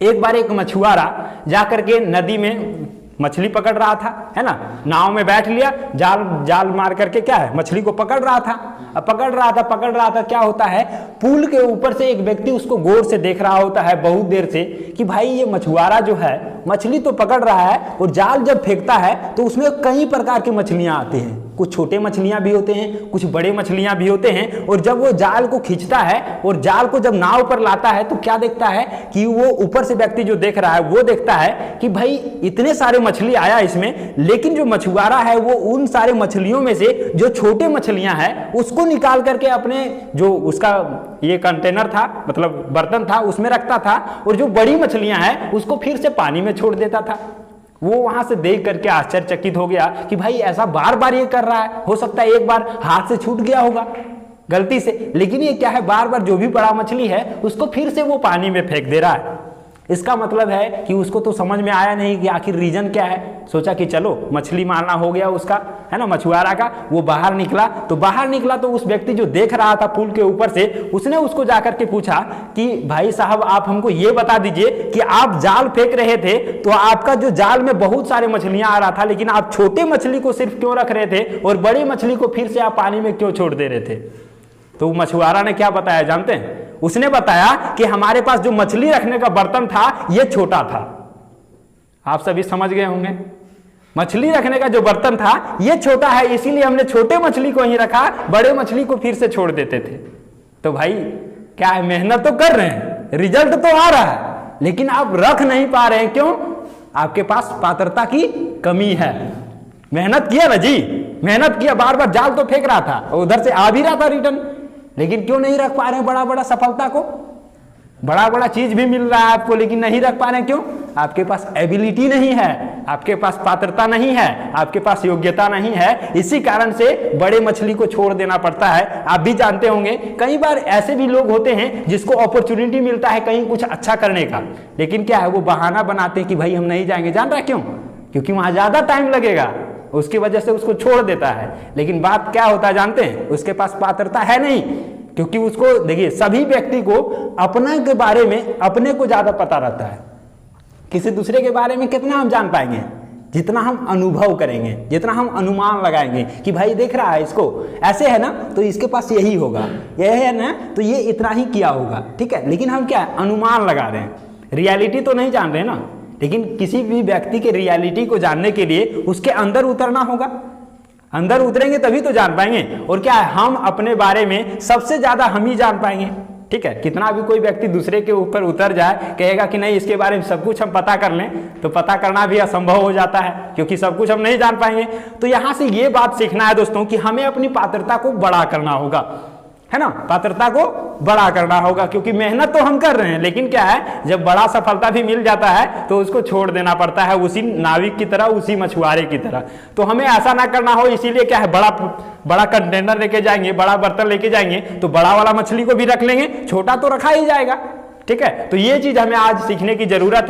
एक बार एक मछुआरा जाकर के नदी में मछली पकड़ रहा था, है ना, नाव में बैठ लिया, जाल मार करके क्या है मछली को पकड़ रहा था। अब पकड़ रहा था क्या होता है, पुल के ऊपर से एक व्यक्ति उसको गौर से देख रहा होता है बहुत देर से कि भाई ये मछुआरा जो है मछली तो पकड़ रहा है और जाल जब फेंकता है तो उसमें कई प्रकार की मछलियां आती हैं, कुछ छोटे मछलियां भी होते हैं, कुछ बड़े मछलियां भी होते हैं। और जब वो जाल को खींचता है और जाल को जब नाव पर लाता है तो क्या देखता है कि वो ऊपर से व्यक्ति जो देख रहा है वो देखता है कि भाई इतने सारे मछली आया इसमें, लेकिन जो मछुआरा है वो उन सारे मछलियों में से जो छोटे मछलियां हैं उसको निकाल करके अपने जो उसका ये कंटेनर था, मतलब बर्तन था, उसमें रखता था, और जो बड़ी मछलियां हैं उसको फिर से पानी में छोड़ देता था। वो वहां से देख करके आश्चर्यचकित हो गया कि भाई ऐसा बार बार ये कर रहा है, हो सकता है एक बार हाथ से छूट गया होगा गलती से, लेकिन ये क्या है बार बार जो भी बड़ा मछली है उसको फिर से वो पानी में फेंक दे रहा है। इसका मतलब है कि उसको तो समझ में आया नहीं कि आखिर रीजन क्या है। सोचा कि चलो मछली मारना हो गया उसका, है ना, मछुआरा का। वो बाहर निकला तो उस व्यक्ति जो देख रहा था पुल के ऊपर से, उसने उसको जाकर के पूछा कि भाई साहब आप हमको ये बता दीजिए कि आप जाल फेंक रहे थे तो आपका जो जाल में बहुत सारे मछलियां आ रहा था, लेकिन आप छोटे मछली को सिर्फ क्यों रख रहे थे और बड़ी मछली को फिर से आप पानी में क्यों छोड़ दे रहे थे। तो मछुआरा ने क्या बताया जानते हैं, उसने बताया कि हमारे पास जो मछली रखने का बर्तन था ये छोटा था। आप सभी समझ गए होंगे, मछली रखने का जो बर्तन था ये छोटा है, इसीलिए हमने छोटे मछली को ही रखा, बड़े मछली को फिर से छोड़ देते थे। तो भाई क्या है, मेहनत तो कर रहे हैं, रिजल्ट तो आ रहा है, लेकिन आप रख नहीं पा रहे हैं। क्यों? आपके पास पात्रता की कमी है। मेहनत किया ना जी, मेहनत किया, बार बार जाल तो फेंक रहा था, उधर से आ भी रहा था रिटर्न, लेकिन क्यों नहीं रख पा रहे हैं बड़ा बड़ा सफलता को, बड़ा बड़ा चीज भी मिल रहा है आपको, लेकिन नहीं रख पा रहे हैं। क्यों? आपके पास एबिलिटी नहीं है, आपके पास पात्रता नहीं है, आपके पास योग्यता नहीं है। इसी कारण से बड़े मछली को छोड़ देना पड़ता है। आप भी जानते होंगे कई बार ऐसे भी लोग होते हैं जिसको अपॉर्चुनिटी मिलता है कहीं कुछ अच्छा करने का, लेकिन क्या है वो बहाना बनाते हैं कि भाई हम नहीं जाएंगे। जान रहा क्यों? क्योंकि वहां ज्यादा टाइम लगेगा, उसकी वजह से उसको छोड़ देता है। लेकिन बात क्या होता है जानते हैं, उसके पास पात्रता है नहीं, क्योंकि उसको देखिए सभी व्यक्ति को अपने के बारे में अपने को ज्यादा पता रहता है। किसी दूसरे के बारे में कितना हम जान पाएंगे? जितना हम अनुभव करेंगे, जितना हम अनुमान लगाएंगे कि भाई देख रहा है इसको ऐसे है ना तो इसके पास यही होगा, यह है ना तो ये इतना ही किया होगा, ठीक है। लेकिन हम क्या अनुमान लगा रहे हैं, रियलिटी तो नहीं जान रहे ना। लेकिन किसी भी व्यक्ति के रियलिटी को जानने के लिए उसके अंदर उतरना होगा, अंदर उतरेंगे तभी तो जान पाएंगे। और क्या है, हम अपने बारे में सबसे ज्यादा हम ही जान पाएंगे, ठीक है। कितना भी कोई व्यक्ति दूसरे के ऊपर उतर जाए, कहेगा कि नहीं इसके बारे में सब कुछ हम पता कर लें, तो पता करना भी असंभव हो जाता है, क्योंकि सब कुछ हम नहीं जान पाएंगे। तो यहां से ये बात सीखना है दोस्तों कि हमें अपनी पात्रता को बड़ा करना होगा, है ना, पात्रता को बड़ा करना होगा। क्योंकि मेहनत तो हम कर रहे हैं, लेकिन क्या है जब बड़ा सफलता भी मिल जाता है तो उसको छोड़ देना पड़ता है, उसी नाविक की तरह, उसी मछुआरे की तरह। तो हमें ऐसा ना करना हो, इसीलिए क्या है बड़ा कंटेनर लेके जाएंगे, बड़ा बर्तन लेके जाएंगे तो बड़ा वाला मछली को भी रख लेंगे, छोटा तो रखा ही जाएगा, ठीक है। तो ये चीज हमें आज सीखने की जरूरत है।